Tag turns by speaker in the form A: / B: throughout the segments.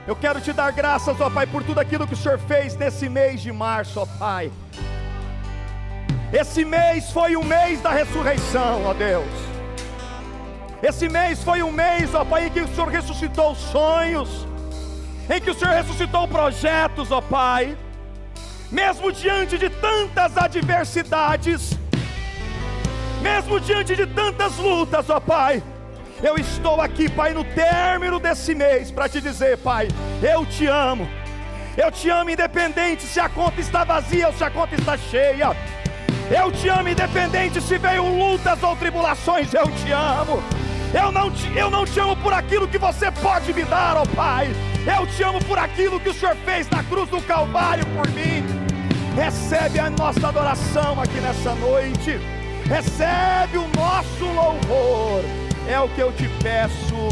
A: Eu quero te dar graças, ó Pai, por tudo aquilo que o Senhor fez nesse mês de março, ó Pai. Esse mês foi o mês da ressurreição, ó Deus. Esse mês foi um mês, ó Pai, em que o Senhor ressuscitou sonhos, em que o Senhor ressuscitou projetos, ó Pai. Mesmo diante de tantas adversidades, mesmo diante de tantas lutas, ó Pai, eu estou aqui, Pai, no término desse mês, para te dizer, Pai, eu te amo independente se a conta está vazia ou se a conta está cheia. Eu te amo independente se veio lutas ou tribulações, eu te amo. Eu não te amo por aquilo que você pode me dar, ó Pai. Eu te amo por aquilo que o Senhor fez na cruz do Calvário por mim. Recebe a nossa adoração aqui nessa noite. Recebe o nosso louvor. É o que eu te peço,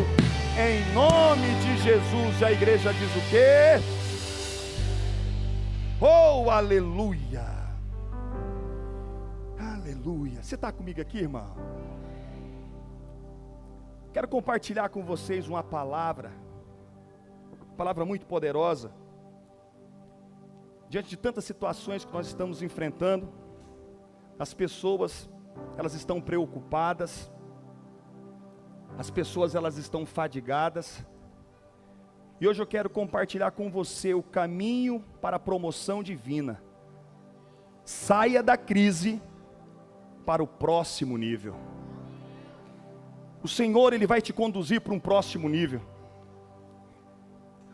A: em nome de Jesus. E a igreja diz o quê? Oh, aleluia. Aleluia. Você está comigo aqui, irmão? Quero compartilhar com vocês uma palavra muito poderosa. Diante de tantas situações que nós estamos enfrentando, as pessoas, elas estão preocupadas, as pessoas, elas estão fadigadas, e hoje eu quero compartilhar com você o caminho para a promoção divina. Saia da crise para o próximo nível. O Senhor, Ele vai te conduzir para um próximo nível.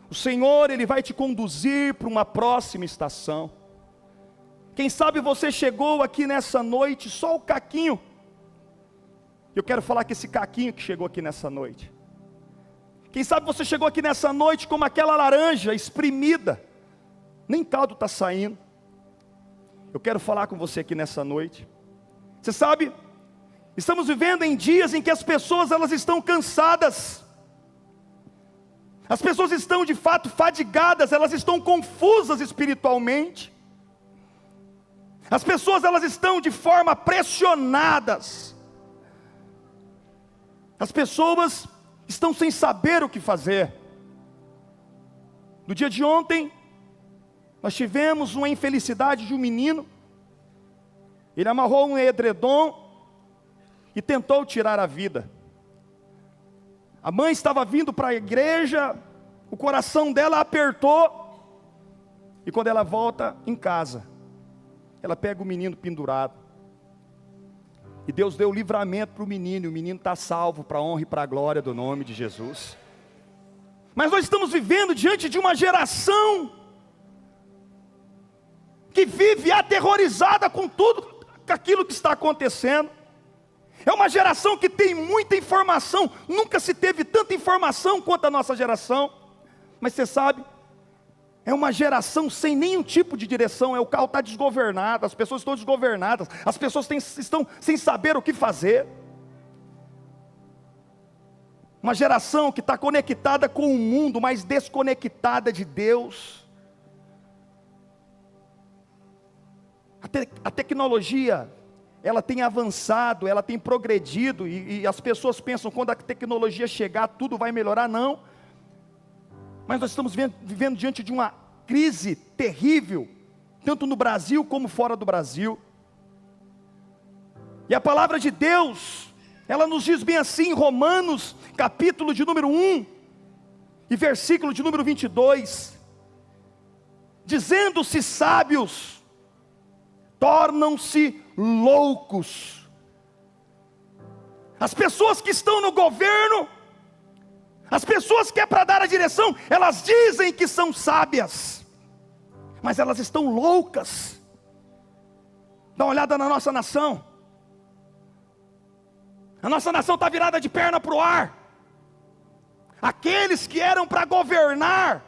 A: O Senhor, Ele vai te conduzir para uma próxima estação. Quem sabe você chegou aqui nessa noite, só o caquinho. Eu quero falar que esse caquinho que chegou aqui nessa noite. Quem sabe você chegou aqui nessa noite como aquela laranja espremida. Nem caldo está saindo. Eu quero falar com você aqui nessa noite. Você sabe, estamos vivendo em dias em que as pessoas, elas estão cansadas. As pessoas estão de fato fadigadas, elas estão confusas espiritualmente. As pessoas, elas estão de forma pressionadas. As pessoas estão sem saber o que fazer. No dia de ontem, nós tivemos uma infelicidade de um menino. Ele amarrou um edredom e tentou tirar a vida. A mãe estava vindo para a igreja, o coração dela apertou, e quando ela volta em casa, ela pega o menino pendurado, e Deus deu livramento para o menino, e o menino está salvo para a honra e para a glória do nome de Jesus. Mas nós estamos vivendo diante de uma geração que vive aterrorizada com tudo aquilo que está acontecendo. É uma geração que tem muita informação. Nunca se teve tanta informação quanto a nossa geração. Mas você sabe, é uma geração sem nenhum tipo de direção. O carro está desgovernado, as pessoas estão desgovernadas, as pessoas estão sem saber o que fazer. Uma geração que está conectada com o mundo, mas desconectada de Deus. A tecnologia, ela tem avançado, ela tem progredido, e as pessoas pensam, quando a tecnologia chegar, tudo vai melhorar. Não. Mas nós estamos vivendo diante de uma crise terrível, tanto no Brasil como fora do Brasil. E a palavra de Deus, ela nos diz bem assim, em Romanos, capítulo de número 1, e versículo de número 22, dizendo-se sábios, tornam-se loucos. As pessoas que estão no governo, as pessoas que é para dar a direção, elas dizem que são sábias, mas elas estão loucas. Dá uma olhada na nossa nação. A nossa nação está virada de perna para o ar. Aqueles que eram para governar,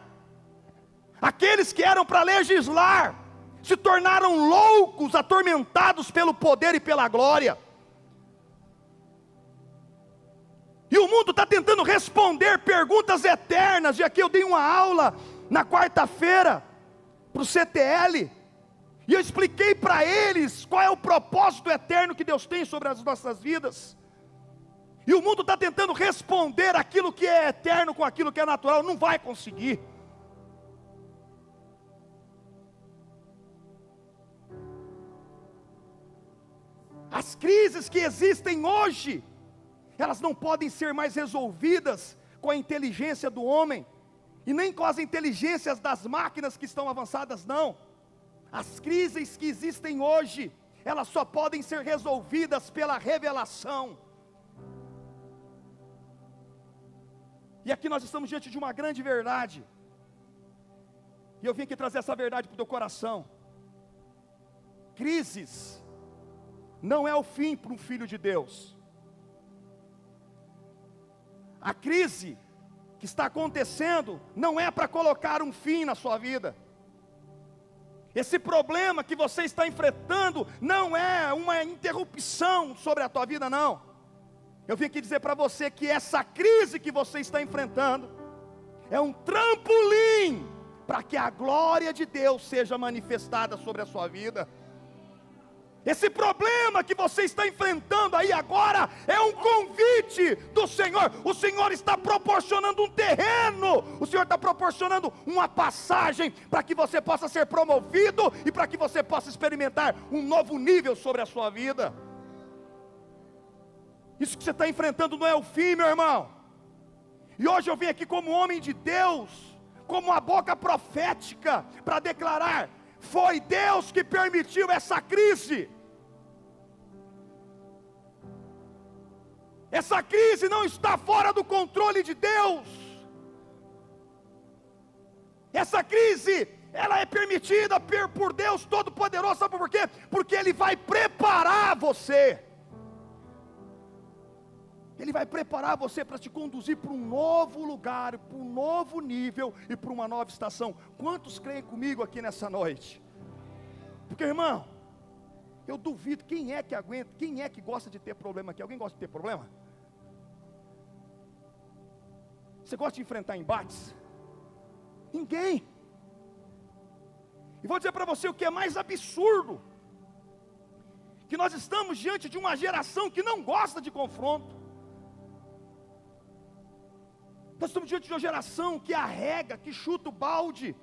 A: aqueles que eram para legislar, se tornaram loucos, atormentados pelo poder e pela glória. E o mundo está tentando responder perguntas eternas. E aqui eu dei uma aula na quarta-feira para o CTL, e eu expliquei para eles qual é o propósito eterno que Deus tem sobre as nossas vidas. E o mundo está tentando responder aquilo que é eterno com aquilo que é natural. Não vai conseguir. crises que existem hoje, elas não podem ser mais resolvidas com a inteligência do homem, e nem com as inteligências das máquinas que estão avançadas, não. As crises que existem hoje, elas só podem ser resolvidas pela revelação. E aqui nós estamos diante de uma grande verdade, e eu vim aqui trazer essa verdade para o teu coração. Crises não é o fim para um filho de Deus. A crise que está acontecendo não é para colocar um fim na sua vida. Esse problema que você está enfrentando não é uma interrupção sobre a tua vida, não. Eu vim aqui dizer para você que essa crise que você está enfrentando é um trampolim para que a glória de Deus seja manifestada sobre a sua vida. Esse problema que você está enfrentando aí agora é um convite do Senhor. O Senhor está proporcionando um terreno, o Senhor está proporcionando uma passagem para que você possa ser promovido e para que você possa experimentar um novo nível sobre a sua vida. Isso que você está enfrentando não é o fim, meu irmão. E hoje eu vim aqui como homem de Deus, como a boca profética, para declarar: foi Deus que permitiu essa crise. Essa crise não está fora do controle de Deus. Essa crise, ela é permitida por Deus Todo-Poderoso. Sabe por quê? Porque Ele vai preparar você. Ele vai preparar você para te conduzir para um novo lugar, para um novo nível e para uma nova estação. Quantos creem comigo aqui nessa noite? Porque, irmão, eu duvido, quem é que aguenta, quem é que gosta de ter problema aqui? Alguém gosta de ter problema? Você gosta de enfrentar embates? Ninguém. E vou dizer para você o que é mais absurdo: que nós estamos diante de uma geração que não gosta de confronto. Nós estamos diante de uma geração que arrega, que chuta o balde,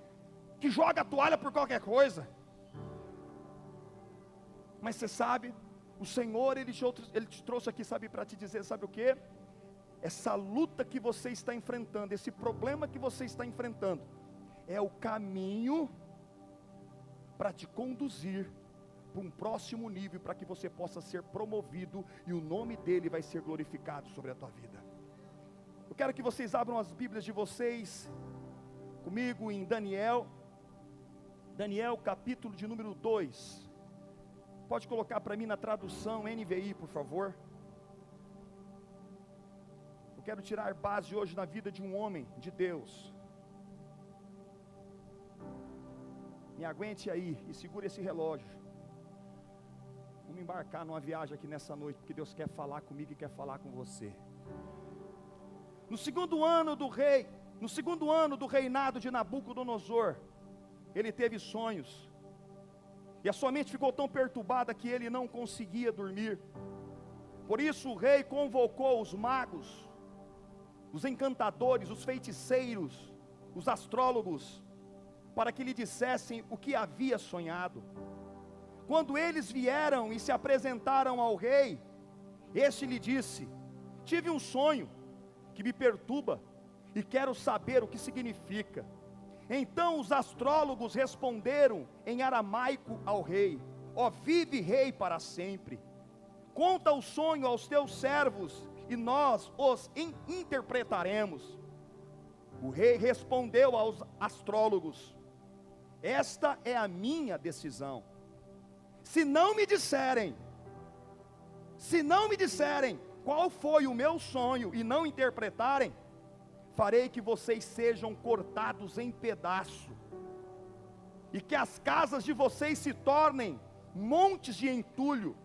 A: que joga a toalha por qualquer coisa. Mas você sabe, o Senhor, Ele te trouxe aqui, sabe, para te dizer, sabe o que? Essa luta que você está enfrentando, esse problema que você está enfrentando, é o caminho para te conduzir para um próximo nível, para que você possa ser promovido, e o nome dEle vai ser glorificado sobre a tua vida. Eu quero que vocês abram as Bíblias de vocês, comigo em Daniel capítulo de número 2, pode colocar para mim na tradução NVI, por favor. Eu quero tirar base hoje na vida de um homem de Deus. Me aguente aí e segure esse relógio. Vamos embarcar numa viagem aqui nessa noite, porque Deus quer falar comigo e quer falar com você. No segundo ano do reinado de Nabucodonosor, ele teve sonhos, e a sua mente ficou tão perturbada que ele não conseguia dormir. Por isso o rei convocou os magos, os encantadores, os feiticeiros, os astrólogos, para que lhe dissessem o que havia sonhado. Quando eles vieram e se apresentaram ao rei, este lhe disse: tive um sonho que me perturba e quero saber o que significa. Então os astrólogos responderam em aramaico ao rei: ó, vive rei para sempre, conta o sonho aos teus servos e nós os interpretaremos. O rei respondeu aos astrólogos: esta é a minha decisão. Se não me disserem qual foi o meu sonho e não interpretarem, farei que vocês sejam cortados em pedaço, e que as casas de vocês se tornem montes de entulho.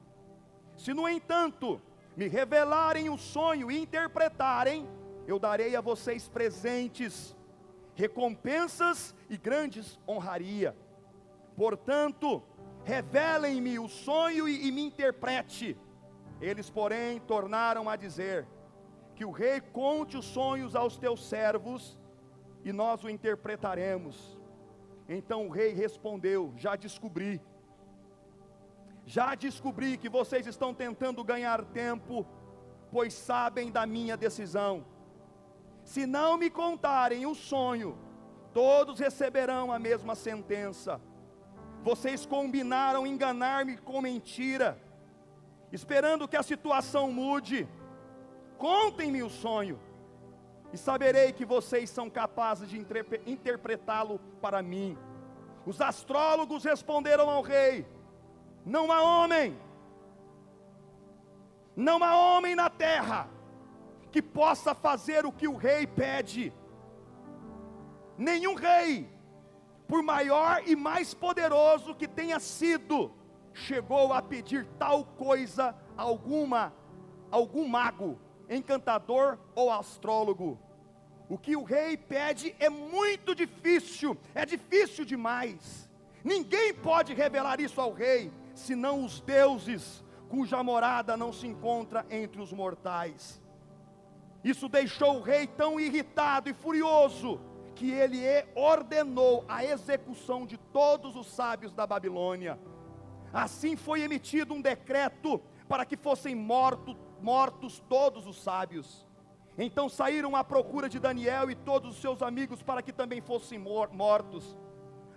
A: Se no entanto me revelarem o sonho e interpretarem, eu darei a vocês presentes, recompensas e grandes honraria. Portanto, revelem-me o sonho e me interprete. Eles, porém, tornaram a dizer: que o rei conte os sonhos aos teus servos, e nós o interpretaremos. Então o rei respondeu: já descobri. Já descobri que vocês estão tentando ganhar tempo, pois sabem da minha decisão. Se não me contarem o sonho, todos receberão a mesma sentença. Vocês combinaram enganar-me com mentira, esperando que a situação mude. Contem-me o sonho, e saberei que vocês são capazes de interpretá-lo para mim. Os astrólogos responderam ao rei: não há homem na terra que possa fazer o que o rei pede. Nenhum rei, por maior e mais poderoso que tenha sido, chegou a pedir tal coisa a algum mago, encantador ou astrólogo. O que o rei pede é muito difícil, é difícil demais. Ninguém pode revelar isso ao rei, senão os deuses, cuja morada não se encontra entre os mortais. Isso deixou o rei tão irritado e furioso, que ele ordenou a execução de todos os sábios da Babilônia. Assim foi emitido um decreto para que fossem mortos todos os sábios. Então saíram à procura de Daniel e todos os seus amigos para que também fossem mortos.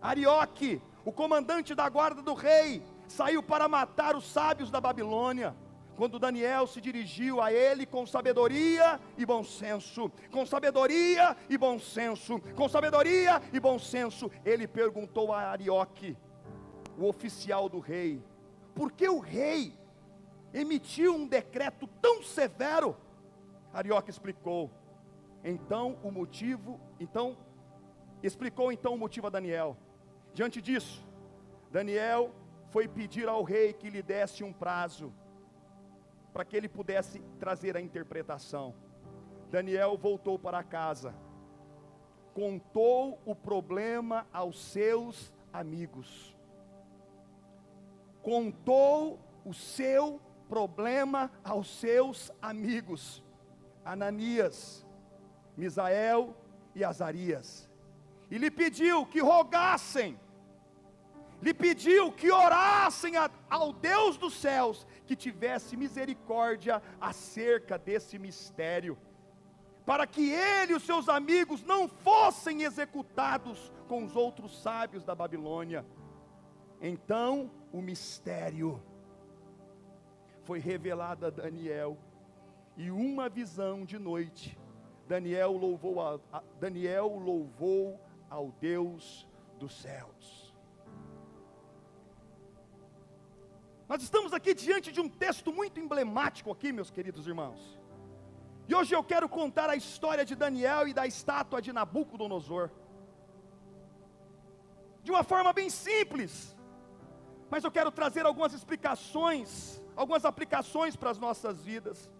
A: Arioque, o comandante da guarda do rei, saiu para matar os sábios da Babilônia. Quando Daniel se dirigiu a ele com sabedoria e bom senso, ele perguntou a Arioque, o oficial do rei: por que o rei emitiu um decreto tão severo? Arioque explicou o motivo a Daniel. Diante disso, Daniel foi pedir ao rei que lhe desse um prazo, para que ele pudesse trazer a interpretação. Daniel voltou para casa, contou o problema aos seus amigos, Ananias, Misael e Azarias, e lhe pediu que rogassem, que orassem ao Deus dos céus, que tivesse misericórdia acerca desse mistério, para que ele e os seus amigos não fossem executados com os outros sábios da Babilônia. Então o mistério foi revelado a Daniel, e uma visão de noite, Daniel louvou ao Deus dos céus. Nós estamos aqui diante de um texto muito emblemático aqui, meus queridos irmãos. E hoje eu quero contar a história de Daniel e da estátua de Nabucodonosor, de uma forma bem simples, mas eu quero trazer algumas explicações, algumas aplicações para as nossas vidas.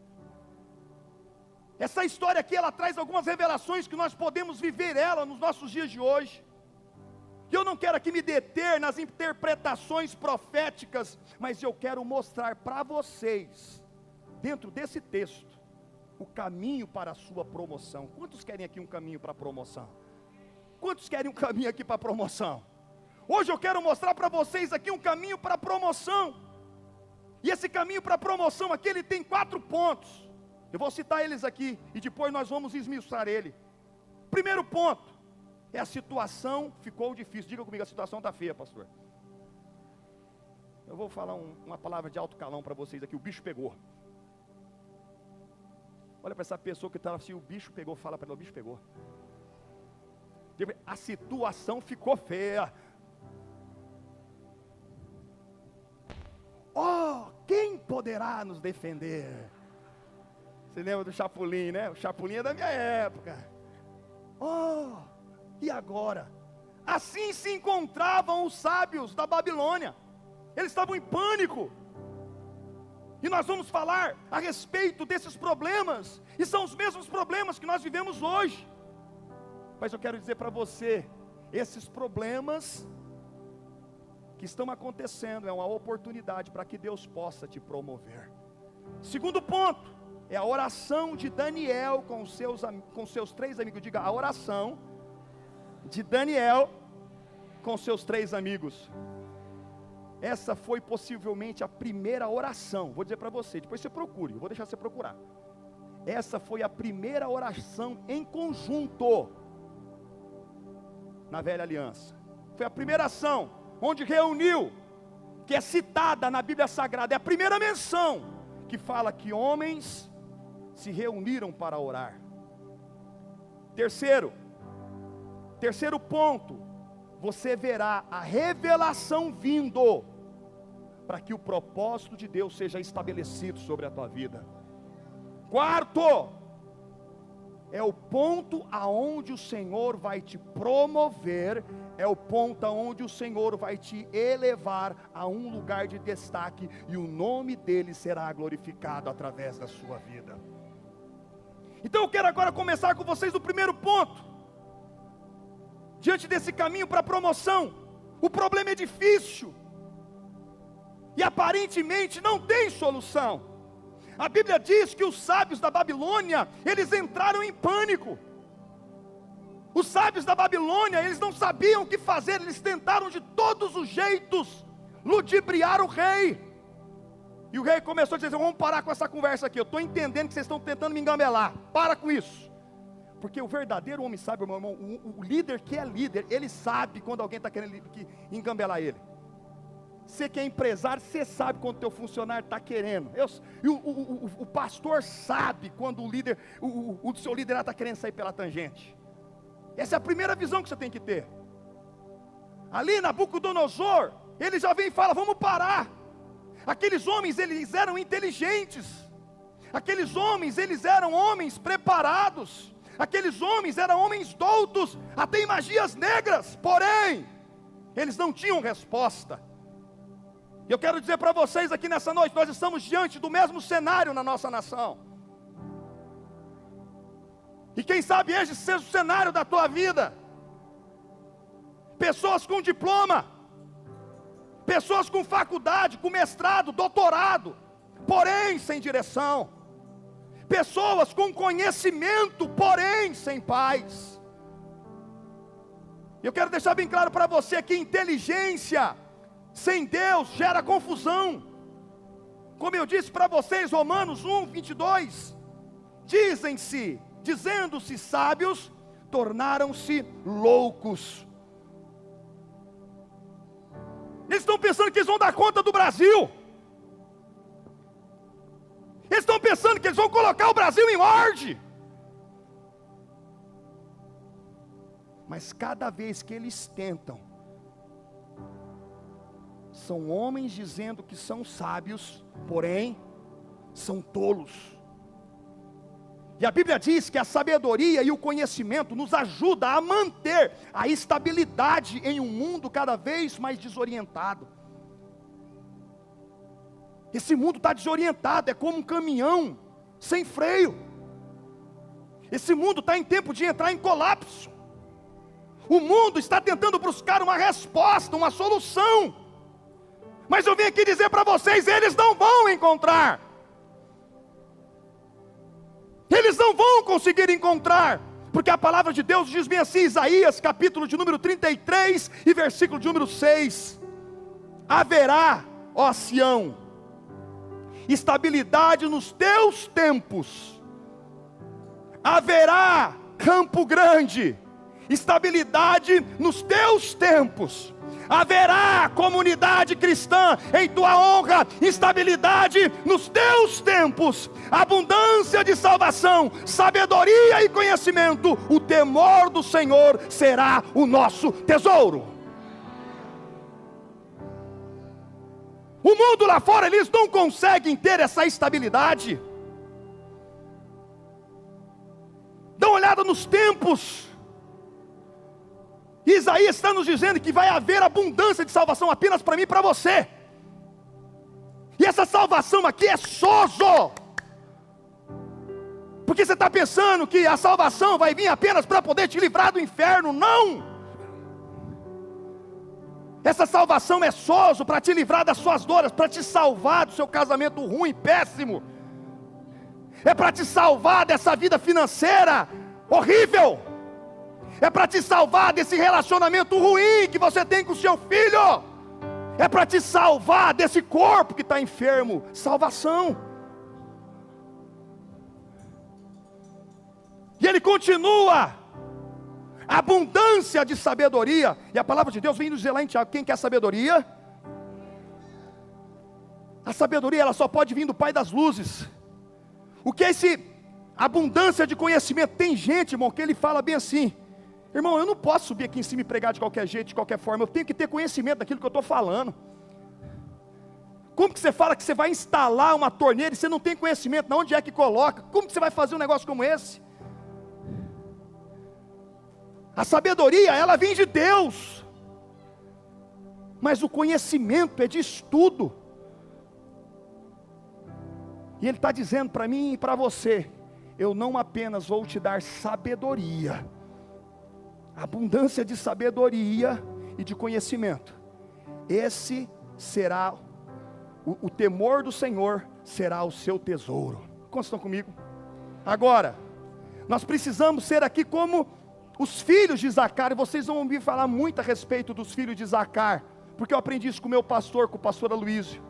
A: Essa história aqui, ela traz algumas revelações que nós podemos viver ela nos nossos dias de hoje. E eu não quero aqui me deter nas interpretações proféticas, mas eu quero mostrar para vocês, dentro desse texto, o caminho para a sua promoção. Quantos querem aqui um caminho para a promoção? Quantos querem um caminho aqui para a promoção? Hoje eu quero mostrar para vocês aqui um caminho para a promoção. E esse caminho para a promoção aqui, ele tem 4 pontos. Eu vou citar eles aqui, e depois nós vamos esmiuçar ele. Primeiro ponto, a situação ficou difícil. Diga comigo, a situação está feia, pastor. Eu vou falar uma palavra de alto calão para vocês aqui: o bicho pegou. Olha para essa pessoa que está assim: o bicho pegou. Fala para ela: o bicho pegou. A situação ficou feia. Oh, quem poderá nos defender? Você lembra do Chapolin, né? O Chapolin é da minha época. Oh, e agora? Assim se encontravam os sábios da Babilônia. Eles estavam em pânico. E nós vamos falar a respeito desses problemas, e são os mesmos problemas que nós vivemos hoje. Mas eu quero dizer para você, esses problemas que estão acontecendo é uma oportunidade para que Deus possa te promover. Segundo ponto, é a oração de Daniel com seus 3 amigos. Diga: a oração de Daniel com seus 3 amigos. essa foi possivelmente a primeira oração. Vou dizer para você, depois você procure, eu vou deixar você procurar. Essa foi a primeira oração em conjunto na velha aliança. Foi a primeira ação, onde reuniu, que é citada na Bíblia Sagrada. É a primeira menção que fala que homens se reuniram para orar. Terceiro ponto, você verá a revelação vindo, para que o propósito de Deus seja estabelecido sobre a tua vida. Quarto, é o ponto aonde o Senhor vai te promover, é o ponto aonde o Senhor vai te elevar a um lugar de destaque, e o nome dele será glorificado através da sua vida. Então eu quero agora começar com vocês do primeiro ponto. Diante desse caminho para a promoção, o problema é difícil, e aparentemente não tem solução. A Bíblia diz que os sábios da Babilônia, eles entraram em pânico. Os sábios da Babilônia, eles não sabiam o que fazer, eles tentaram de todos os jeitos ludibriar o rei. E o rei começou a dizer: vamos parar com essa conversa aqui, eu estou entendendo que vocês estão tentando me engambelar, para com isso. Porque o verdadeiro homem sábio, meu irmão, o líder que é líder, ele sabe quando alguém está querendo engambelar ele. Você que é empresário, você sabe quando o teu funcionário está querendo. O pastor sabe quando o seu líder está querendo sair pela tangente. Essa é a primeira visão que você tem que ter. Ali Nabucodonosor, ele já vem e fala: vamos parar. Aqueles homens, eles eram inteligentes. Aqueles homens, eles eram homens preparados. Aqueles homens eram homens doutos, até em magias negras. Porém, eles não tinham resposta. E eu quero dizer para vocês aqui nessa noite, nós estamos diante do mesmo cenário na nossa nação. E quem sabe esse seja o cenário da tua vida. Pessoas com diploma, pessoas com faculdade, com mestrado, doutorado, porém sem direção. Pessoas com conhecimento, porém sem paz. Eu quero deixar bem claro para você que inteligência sem Deus gera confusão. Como eu disse para vocês, Romanos 1:22, dizendo-se sábios, tornaram-se loucos. Eles estão pensando que eles vão dar conta do Brasil. Eles estão pensando que eles vão colocar o Brasil em ordem. Mas cada vez que eles tentam, são homens dizendo que são sábios, porém são tolos. E a Bíblia diz que a sabedoria e o conhecimento nos ajuda a manter a estabilidade em um mundo cada vez mais desorientado. Esse mundo está desorientado, é como um caminhão sem freio. Esse mundo está em tempo de entrar em colapso. O mundo está tentando buscar uma resposta, uma solução. Mas eu vim aqui dizer para vocês, eles não vão encontrar. Eles não vão conseguir encontrar. Porque a palavra de Deus diz bem assim, Isaías, capítulo de número 33 e versículo de número 6. Haverá, ó Sião, estabilidade nos teus tempos. Haverá, Campo Grande, estabilidade nos teus tempos. Haverá comunidade cristã em tua honra, estabilidade nos teus tempos, abundância de salvação, sabedoria e conhecimento. O temor do Senhor será o nosso tesouro. O mundo lá fora, eles não conseguem ter essa estabilidade. Dá uma olhada nos tempos. Isaías está nos dizendo que vai haver abundância de salvação apenas para mim e para você. E essa salvação aqui é sozo. Porque você está pensando que a salvação vai vir apenas para poder te livrar do inferno. Não! Essa salvação é sozo para te livrar das suas dores, para te salvar do seu casamento ruim, péssimo. É para te salvar dessa vida financeira horrível. É para te salvar desse relacionamento ruim que você tem com o seu filho. é para te salvar desse corpo que está enfermo. Salvação. E ele continua: abundância de sabedoria. E a palavra de Deus vem nos dizer lá em Tiago: quem quer sabedoria? A sabedoria, ela só pode vir do Pai das luzes. O que é esse abundância de conhecimento? Tem gente, irmão, que ele fala bem assim: irmão, eu não posso subir aqui em cima e pregar de qualquer jeito, de qualquer forma. Eu tenho que ter conhecimento daquilo que eu estou falando. Como que você fala que você vai instalar uma torneira e você não tem conhecimento de onde é que coloca? Como que você vai fazer um negócio como esse? A sabedoria, ela vem de Deus, mas o conhecimento é de estudo. E Ele está dizendo para mim e para você: eu não apenas vou te dar sabedoria, abundância de sabedoria e de conhecimento. Esse será, o temor do Senhor será o seu tesouro. Quantos estão comigo? Agora, nós precisamos ser aqui como os filhos de Zacar, e vocês vão ouvir falar muito a respeito dos filhos de Zacar, porque eu aprendi isso com o meu pastor, com o pastor Aloísio.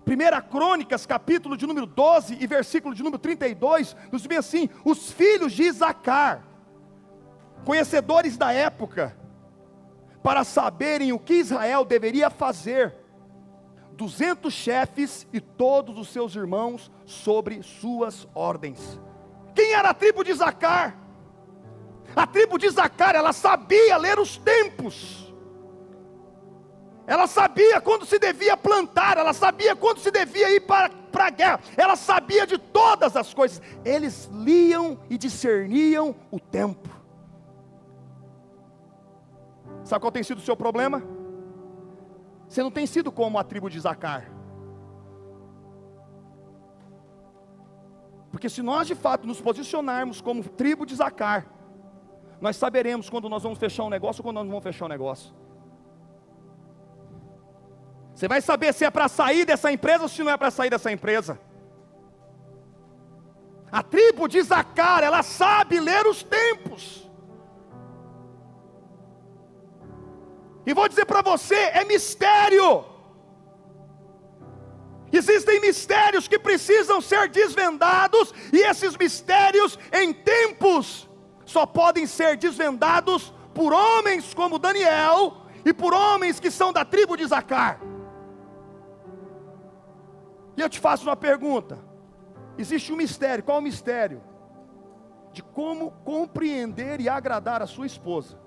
A: 1 Crônicas, capítulo de número 12 e versículo de número 32, nos diz assim: os filhos de Zacar, conhecedores da época, para saberem o que Israel deveria fazer, 200 chefes e todos os seus irmãos sobre suas ordens. Quem era a tribo de Zacar? A tribo de Zacar, ela sabia ler os tempos. Ela sabia quando se devia plantar, ela sabia quando se devia ir para a guerra, ela sabia de todas as coisas. Eles liam e discerniam o tempo. Sabe qual tem sido o seu problema? Você não tem sido como a tribo de Zacar. Porque se nós de fato nos posicionarmos como tribo de Zacar, nós saberemos quando nós vamos fechar um negócio ou quando nós não vamos fechar um negócio. Você vai saber se é para sair dessa empresa ou se não é para sair dessa empresa. A tribo de Zacar, ela sabe ler os tempos. E vou dizer para você, é mistério. Existem mistérios que precisam ser desvendados, e esses mistérios em tempos só podem ser desvendados por homens como Daniel e por homens que são da tribo de Zacar. E eu te faço uma pergunta: existe um mistério. Qual é o mistério? De como compreender e agradar a sua esposa.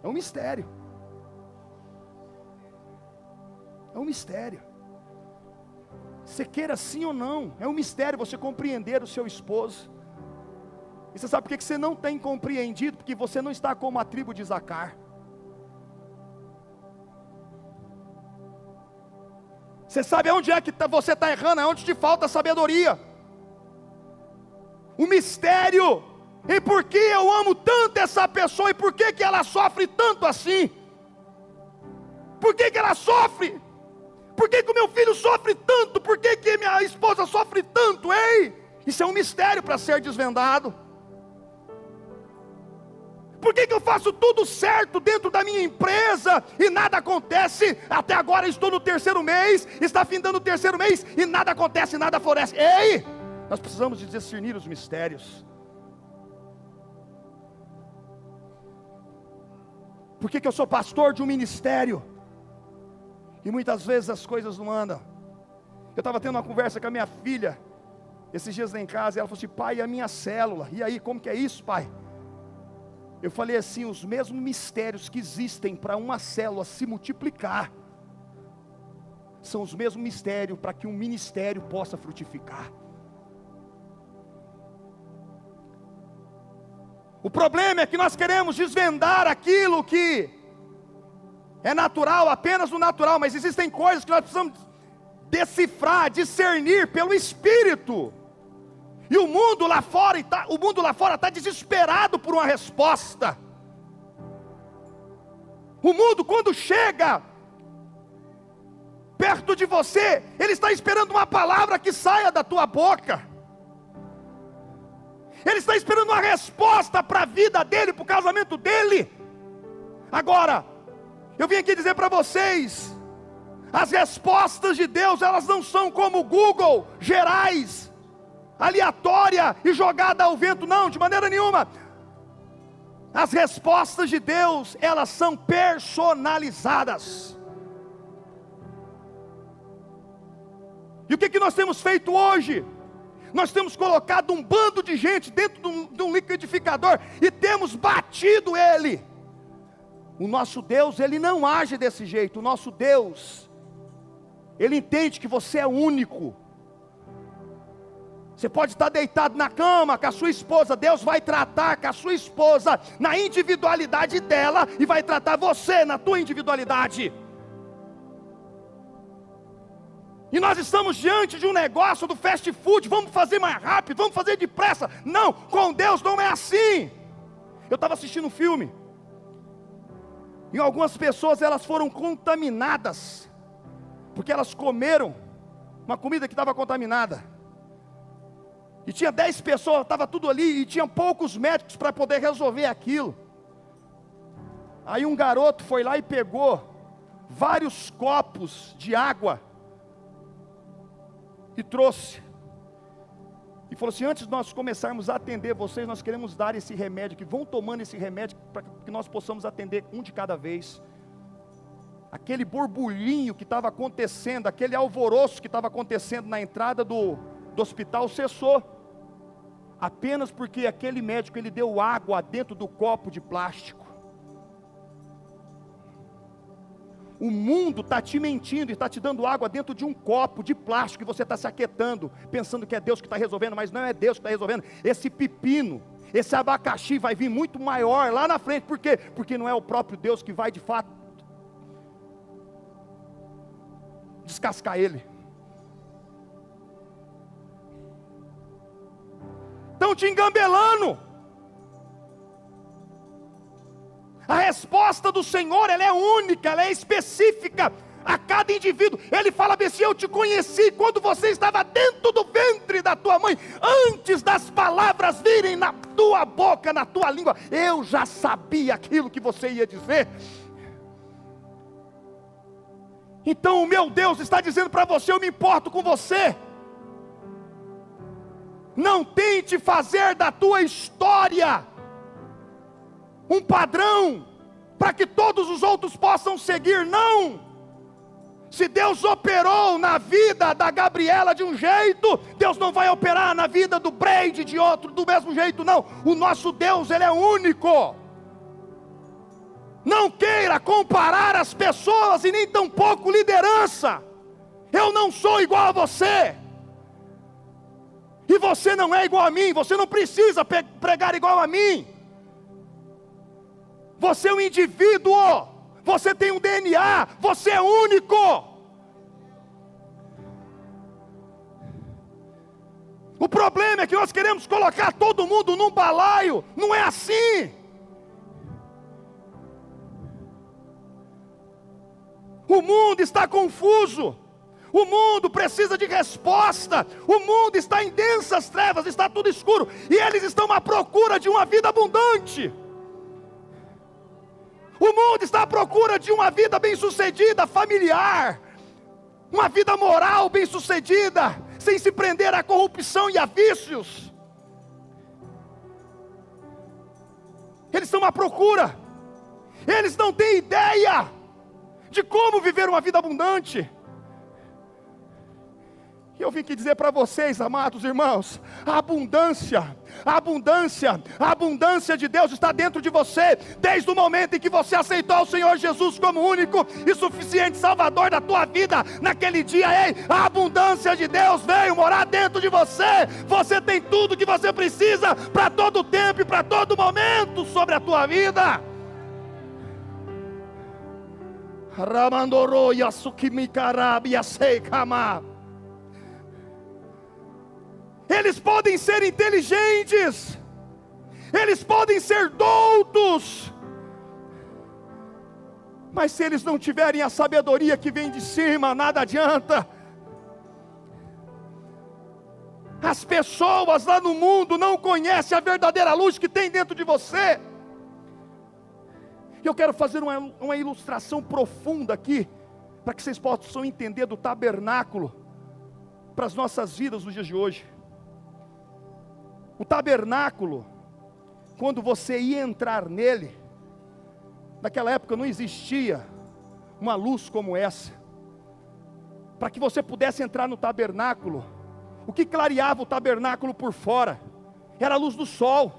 A: É um mistério. É um mistério. Você queira sim ou não, é um mistério você compreender o seu esposo. E você sabe por que você não tem compreendido? Porque você não está como a tribo de Zacar. Você sabe onde é que você está errando, é onde te falta sabedoria. O mistério, e por que eu amo tanto essa pessoa, e por que ela sofre tanto assim? Por que ela sofre? Por que o meu filho sofre tanto? Por que minha esposa sofre tanto? Ei, isso é um mistério para ser desvendado. Por que eu faço tudo certo dentro da minha empresa e nada acontece? Até agora estou no 3º mês, está findando o 3º mês e nada acontece, nada floresce. Ei, nós precisamos de discernir os mistérios. Por que eu sou pastor de um ministério e muitas vezes as coisas não andam? Eu estava tendo uma conversa com a minha filha esses dias lá em casa, e ela falou assim: pai, a minha célula, e aí, como que é isso, pai? Eu falei assim: os mesmos mistérios que existem para uma célula se multiplicar, são os mesmos mistérios para que um ministério possa frutificar. O problema é que nós queremos desvendar aquilo que é natural, apenas o natural, mas existem coisas que nós precisamos decifrar, discernir pelo Espírito. E o mundo lá fora está desesperado por uma resposta. O mundo, quando chega perto de você, ele está esperando uma palavra que saia da tua boca. Ele está esperando uma resposta para a vida dele, para o casamento dele. Agora, eu vim aqui dizer para vocês, as respostas de Deus, elas não são como o Google, gerais, aleatória e jogada ao vento, não, de maneira nenhuma. As respostas de Deus, elas são personalizadas. E o que nós temos feito hoje? Nós temos colocado um bando de gente dentro de um liquidificador e temos batido ele. O nosso Deus, Ele não age desse jeito. O nosso Deus, Ele entende que você é único. Você pode estar deitado na cama com a sua esposa, Deus vai tratar com a sua esposa na individualidade dela e vai tratar você na tua individualidade. E nós estamos diante de um negócio do fast food, vamos fazer mais rápido, vamos fazer depressa. Não, com Deus não é assim. Eu estava assistindo um filme, e algumas pessoas elas foram contaminadas, porque elas comeram uma comida que estava contaminada. E tinha 10 pessoas, estava tudo ali, e tinha poucos médicos para poder resolver aquilo. Aí um garoto foi lá e pegou vários copos de água, e trouxe, e falou assim: antes de nós começarmos a atender vocês, nós queremos dar esse remédio, que vão tomando esse remédio, para que nós possamos atender um de cada vez. Aquele borbulhinho que estava acontecendo, aquele alvoroço que estava acontecendo na entrada do hospital cessou, apenas porque aquele médico, ele deu água dentro do copo de plástico. O mundo está te mentindo e está te dando água dentro de um copo de plástico, e você está se aquietando, pensando que é Deus que está resolvendo, mas não é Deus que está resolvendo. Esse pepino, esse abacaxi vai vir muito maior lá na frente. Por quê? Porque não é o próprio Deus que vai de fato descascar ele. Estão te engambelando. A resposta do Senhor, ela é única, ela é específica a cada indivíduo. Ele fala bem assim: eu te conheci quando você estava dentro do ventre da tua mãe, antes das palavras virem na tua boca, na tua língua, eu já sabia aquilo que você ia dizer. Então o meu Deus está dizendo para você: eu me importo com você. Não tente fazer da tua história um padrão para que todos os outros possam seguir. Não. Se Deus operou na vida da Gabriela de um jeito, Deus não vai operar na vida do Brady de outro, do mesmo jeito, não. O nosso Deus, Ele é único. Não queira comparar as pessoas e nem tampouco liderança. Eu não sou igual a você, e você não é igual a mim. Você não precisa pregar igual a mim. Você é um indivíduo, você tem um DNA, você é único. O problema é que nós queremos colocar todo mundo num balaio. Não é assim. O mundo está confuso. O mundo precisa de resposta. O mundo está em densas trevas, está tudo escuro, e eles estão à procura de uma vida abundante. O mundo está à procura de uma vida bem-sucedida, familiar, uma vida moral bem-sucedida, sem se prender à corrupção e a vícios. Eles estão à procura. Eles não têm ideia de como viver uma vida abundante. E eu vim aqui dizer para vocês, amados irmãos, a abundância de Deus está dentro de você, desde o momento em que você aceitou o Senhor Jesus como único e suficiente Salvador da tua vida. Naquele dia, ei, a abundância de Deus veio morar dentro de você. Você tem tudo que você precisa para todo tempo e para todo momento sobre a tua vida. Ramandoro Yasukimikarabi Yaseikama. Eles podem ser inteligentes, eles podem ser doutos, mas se eles não tiverem a sabedoria que vem de cima, nada adianta. As pessoas lá no mundo não conhecem a verdadeira luz que tem dentro de você. Eu quero fazer uma ilustração profunda aqui, para que vocês possam entender do tabernáculo para as nossas vidas nos dias de hoje. O tabernáculo, quando você ia entrar nele, naquela época não existia uma luz como essa. Para que você pudesse entrar no tabernáculo, o que clareava o tabernáculo por fora era a luz do sol.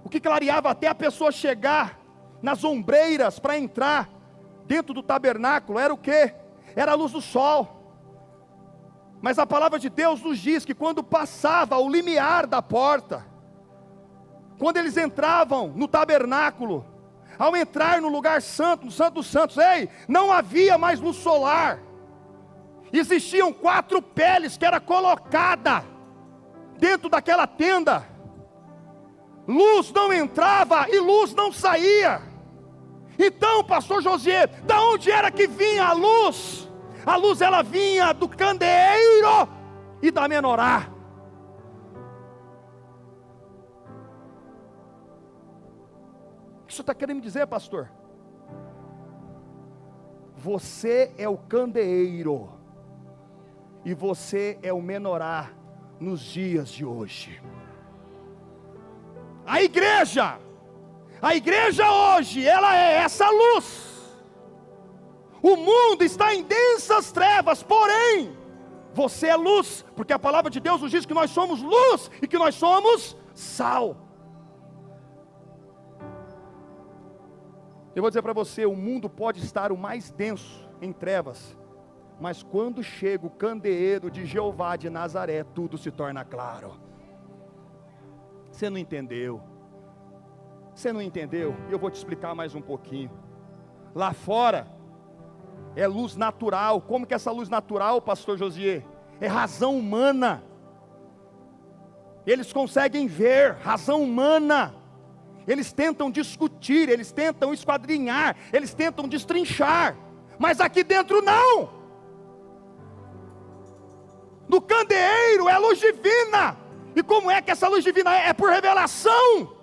A: O que clareava até a pessoa chegar nas ombreiras para entrar dentro do tabernáculo era o quê? Era a luz do sol. Mas a palavra de Deus nos diz que quando passava o limiar da porta, quando eles entravam no tabernáculo, ao entrar no lugar santo, no Santo dos Santos, não havia mais luz solar. Existiam 4 peles que era colocada dentro daquela tenda. Luz não entrava e luz não saía. Então, pastor Josié, da onde era que vinha a luz? A luz ela vinha do candeeiro e da menorá. O que você está querendo me dizer, pastor? Você é o candeeiro e você é o menorá nos dias de hoje. A igreja hoje, ela é essa luz. O mundo está em densas trevas, porém, você é luz, porque a palavra de Deus nos diz que nós somos luz e que nós somos sal. Eu vou dizer para você, o mundo pode estar o mais denso em trevas, mas quando chega o candeeiro de Jeová de Nazaré, tudo se torna claro. Você não entendeu? Você não entendeu? Eu vou te explicar mais um pouquinho. Lá fora é luz natural. Como que é essa luz natural, pastor Josié? É razão humana. Eles conseguem ver, razão humana. Eles tentam discutir, eles tentam esquadrinhar, eles tentam destrinchar. Mas aqui dentro não. No candeeiro é luz divina. E como é que essa luz divina é? É por revelação.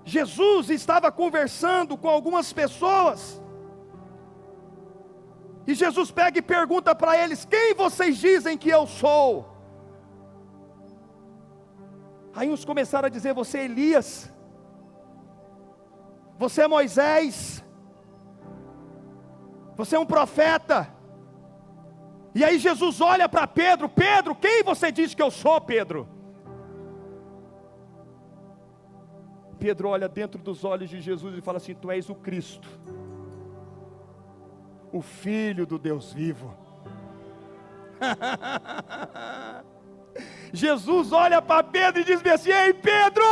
A: Jesus estava conversando com algumas pessoas, e Jesus pega e pergunta para eles: quem vocês dizem que eu sou? Aí uns começaram a dizer: você é Elias, você é Moisés, você é um profeta. E aí Jesus olha para Pedro: Pedro, quem você diz que eu sou, Pedro? Pedro olha dentro dos olhos de Jesus e fala assim: tu és o Cristo, o Filho do Deus vivo. Jesus olha para Pedro e diz assim: ei Pedro,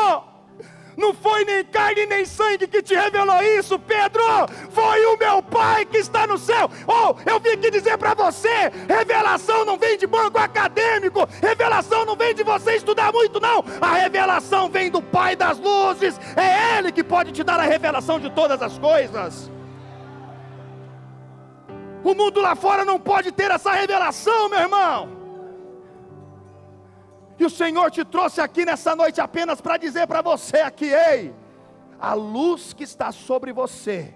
A: não foi nem carne nem sangue que te revelou isso, Pedro, foi o meu Pai que está no céu. Eu vim aqui dizer para você, revelação não vem de banco acadêmico, revelação não vem de você estudar muito não, a revelação vem do Pai das luzes, é Ele que pode te dar a revelação de todas as coisas. O mundo lá fora não pode ter essa revelação, meu irmão. E o Senhor te trouxe aqui nessa noite apenas para dizer para você aqui: ei, a luz que está sobre você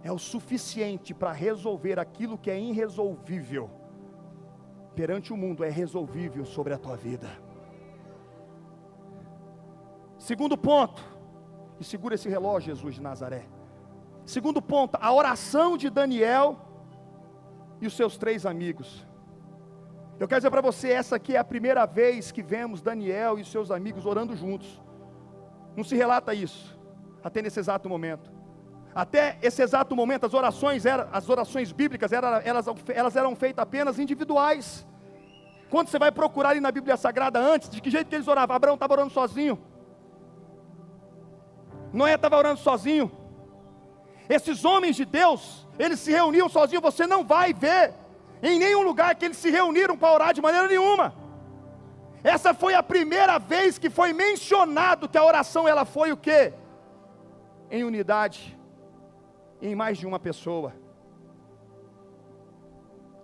A: é o suficiente para resolver aquilo que é irresolvível perante o mundo, é resolvível sobre a tua vida. Segundo ponto, e segura esse relógio, Jesus de Nazaré. Segundo ponto, a oração de Daniel e os seus 3 amigos. Eu quero dizer para você, essa aqui é a primeira vez que vemos Daniel e seus amigos orando juntos. Não se relata isso, até nesse exato momento. Até esse exato momento, as orações bíblicas, elas eram feitas apenas individuais. Quando você vai procurar ali na Bíblia Sagrada antes, de que jeito que eles oravam? Abraão estava orando sozinho. Noé estava orando sozinho. Esses homens de Deus, eles se reuniam sozinhos. Você não vai ver em nenhum lugar que eles se reuniram para orar de maneira nenhuma. Essa foi a primeira vez que foi mencionado que a oração ela foi o quê? Em unidade, em mais de uma pessoa.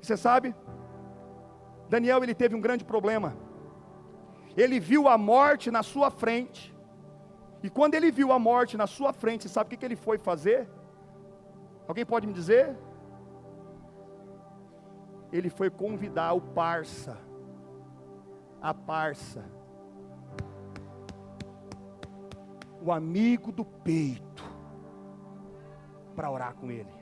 A: Você sabe, Daniel, ele teve um grande problema. Ele viu a morte na sua frente. E quando ele viu a morte na sua frente, sabe o que ele foi fazer? Alguém pode me dizer? Ele foi convidar o parça, a parça, o amigo do peito, para orar com ele.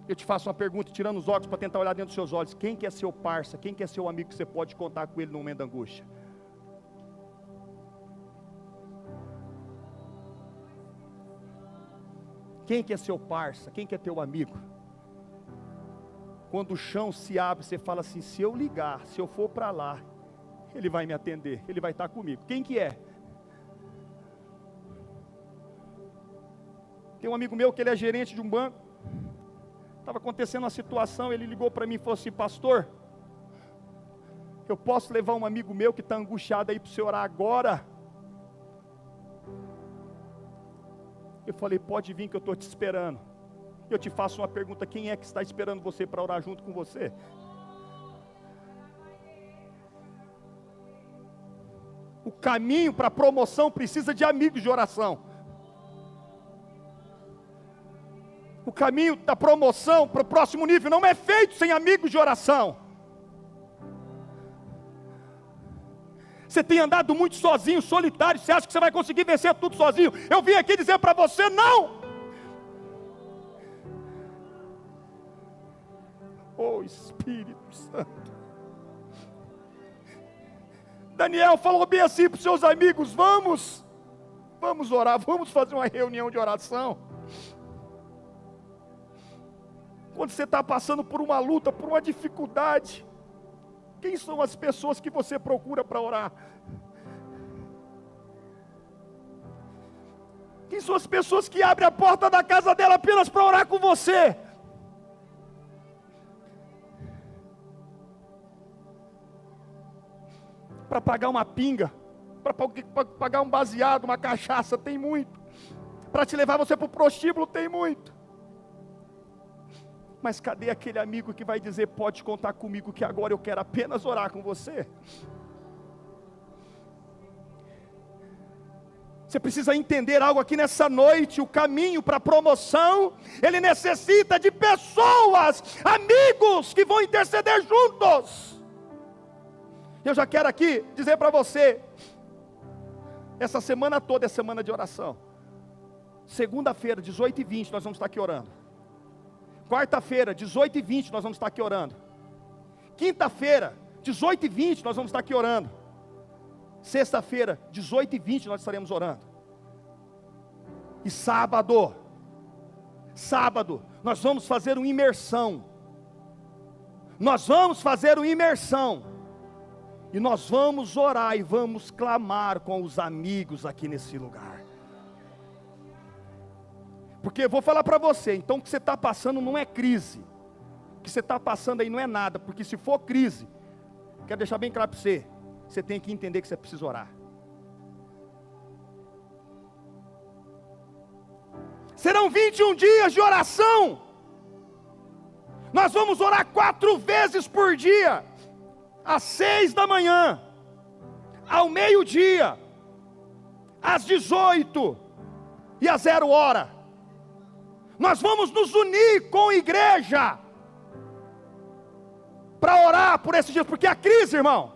A: Eu te faço uma pergunta, tirando os óculos para tentar olhar dentro dos seus olhos. Quem que é seu parça? Quem que é seu amigo que você pode contar com ele no momento da angústia? Quem que é seu parça? Quem que é teu amigo? Quando o chão se abre, você fala assim: se eu ligar, se eu for para lá, ele vai me atender, ele vai estar comigo. Quem que é? Tem um amigo meu que ele é gerente de um banco. Estava acontecendo uma situação, ele ligou para mim e falou assim: pastor, eu posso levar um amigo meu que está angustiado aí para o senhor orar agora? Eu falei: pode vir que eu estou te esperando. Eu te faço uma pergunta: quem é que está esperando você para orar junto com você? O caminho para a promoção precisa de amigos de oração. O caminho da promoção para o próximo nível não é feito sem amigos de oração. Você tem andado muito sozinho, solitário. Você acha que você vai conseguir vencer tudo sozinho? Eu vim aqui dizer para você: não! Oh, Espírito Santo. Daniel falou bem assim para os seus amigos: vamos orar, vamos fazer uma reunião de oração. Quando você está passando por uma luta, por uma dificuldade, quem são as pessoas que você procura para orar? Quem são as pessoas que abrem a porta da casa dela apenas para orar com você? Para pagar uma pinga, para pagar um baseado, uma cachaça, tem muito. Para te levar você para o prostíbulo, tem muito. Mas cadê aquele amigo que vai dizer: pode contar comigo, que agora eu quero apenas orar com você? Você precisa entender algo aqui nessa noite: o caminho para a promoção, ele necessita de pessoas, amigos que vão interceder juntos. Eu já quero aqui dizer para você, essa semana toda é semana de oração. Segunda-feira, 18h20, nós vamos estar aqui orando. Quarta-feira, 18h20, nós vamos estar aqui orando. Quinta-feira, 18h20, nós vamos estar aqui orando. Sexta-feira, 18h20, nós estaremos orando. E sábado, nós vamos fazer uma imersão. E nós vamos orar e vamos clamar com os amigos aqui nesse lugar. Porque eu vou falar para você, então o que você está passando não é crise. O que você está passando aí não é nada. Porque se for crise, quero deixar bem claro para você, você tem que entender que você precisa orar. Serão 21 dias de oração. Nós vamos orar 4 vezes por dia. Às 6 da manhã, ao meio-dia, às 18 e às 0 hora. Nós vamos nos unir com a igreja para orar por esses dias, porque a crise, irmão,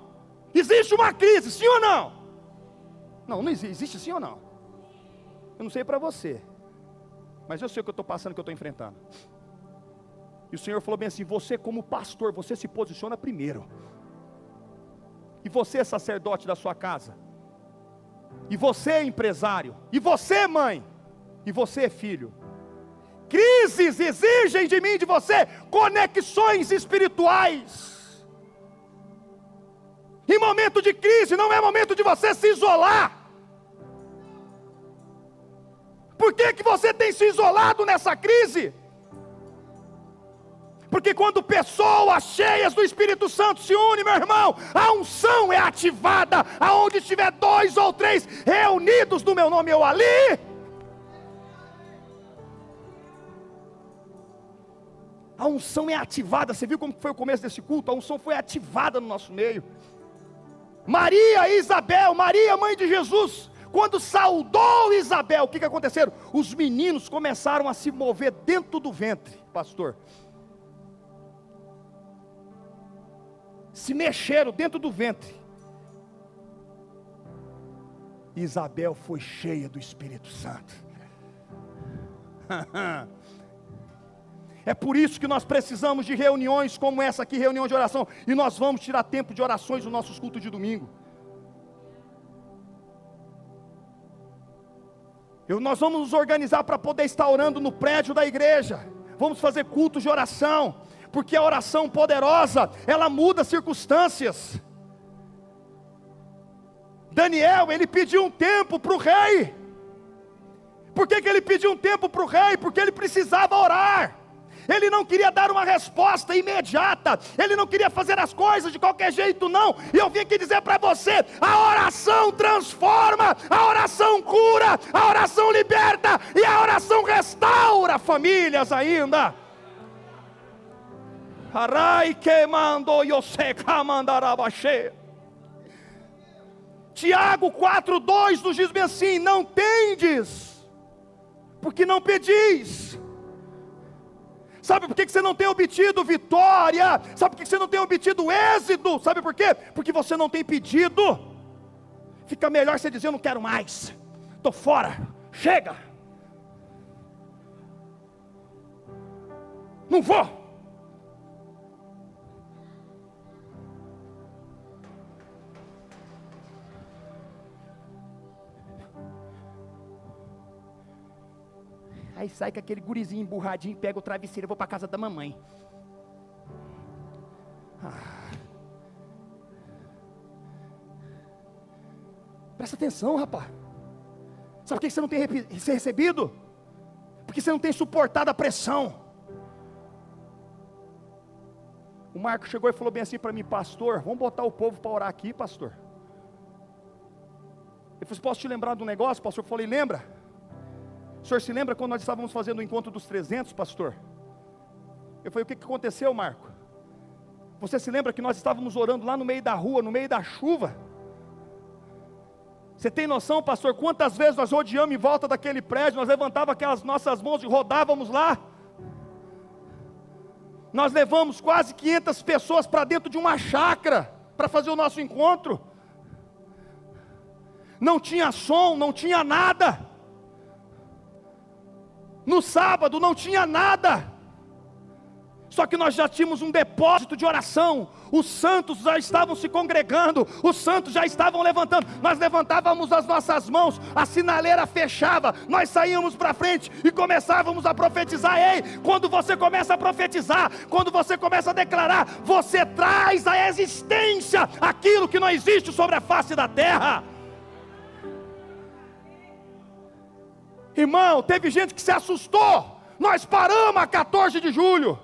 A: existe uma crise, sim ou não? Não existe sim ou não? Eu não sei para você, mas eu sei o que eu estou passando, o que eu estou enfrentando. E o Senhor falou bem assim: você como pastor, você se posiciona primeiro. E você, sacerdote da sua casa, e você, empresário, e você, mãe, e você, filho. Crises exigem de mim e de você conexões espirituais. Em momento de crise não é momento de você se isolar. Por que você tem se isolado nessa crise? Porque quando pessoas cheias do Espírito Santo se unem, meu irmão, a unção é ativada. Aonde estiver 2 ou 3 reunidos no meu nome, eu ali. A unção é ativada. Você viu como foi o começo desse culto? A unção foi ativada no nosso meio. Maria e Isabel, Maria, mãe de Jesus, quando saudou Isabel, o que aconteceu? Os meninos começaram a se mover dentro do ventre, pastor. Se mexeram dentro do ventre. Isabel foi cheia do Espírito Santo. É por isso que nós precisamos de reuniões como essa aqui, reunião de oração. E nós vamos tirar tempo de orações nos nossos cultos de domingo. Nós vamos nos organizar para poder estar orando no prédio da igreja. Vamos fazer cultos de oração. Porque a oração poderosa, ela muda circunstâncias. Daniel, ele pediu um tempo para o rei. Por que ele pediu um tempo para o rei? Porque ele precisava orar. Ele não queria dar uma resposta imediata. Ele não queria fazer as coisas de qualquer jeito, não. E eu vim aqui dizer para você: a oração transforma, a oração cura, a oração liberta e a oração restaura famílias ainda. Tiago 4:2 nos diz bem assim: não tendes, porque não pedis. Sabe por que você não tem obtido vitória? Sabe por que você não tem obtido êxito? Sabe por quê? Porque você não tem pedido. Fica melhor você dizer: eu não quero mais, estou fora, chega, não vou. Aí sai com aquele gurizinho emburradinho, pega o travesseiro e vou para a casa da mamãe. Presta atenção, rapaz. Sabe por que você não tem recebido? Porque você não tem suportado a pressão. O Marco chegou e falou bem assim para mim: pastor, vamos botar o povo para orar aqui, pastor. Ele falou assim: posso te lembrar de um negócio, pastor? Eu falei: lembra? O senhor se lembra quando nós estávamos fazendo o encontro dos 300, pastor? Eu falei: o que aconteceu, Marco? Você se lembra que nós estávamos orando lá no meio da rua, no meio da chuva? Você tem noção, pastor, quantas vezes nós rodeamos em volta daquele prédio, nós levantávamos aquelas nossas mãos e rodávamos lá? Nós levamos quase 500 pessoas para dentro de uma chácara, para fazer o nosso encontro. Não tinha som, não tinha nada. No sábado não tinha nada. Só que nós já tínhamos um depósito de oração. Os santos já estavam se congregando. Os santos já estavam levantando. Nós levantávamos as nossas mãos, a sinaleira fechava. Nós saíamos para frente e começávamos a profetizar. Ei, quando você começa a profetizar, quando você começa a declarar, você traz à existência aquilo que não existe sobre a face da terra. Irmão, teve gente que se assustou. Nós paramos a 14 de julho.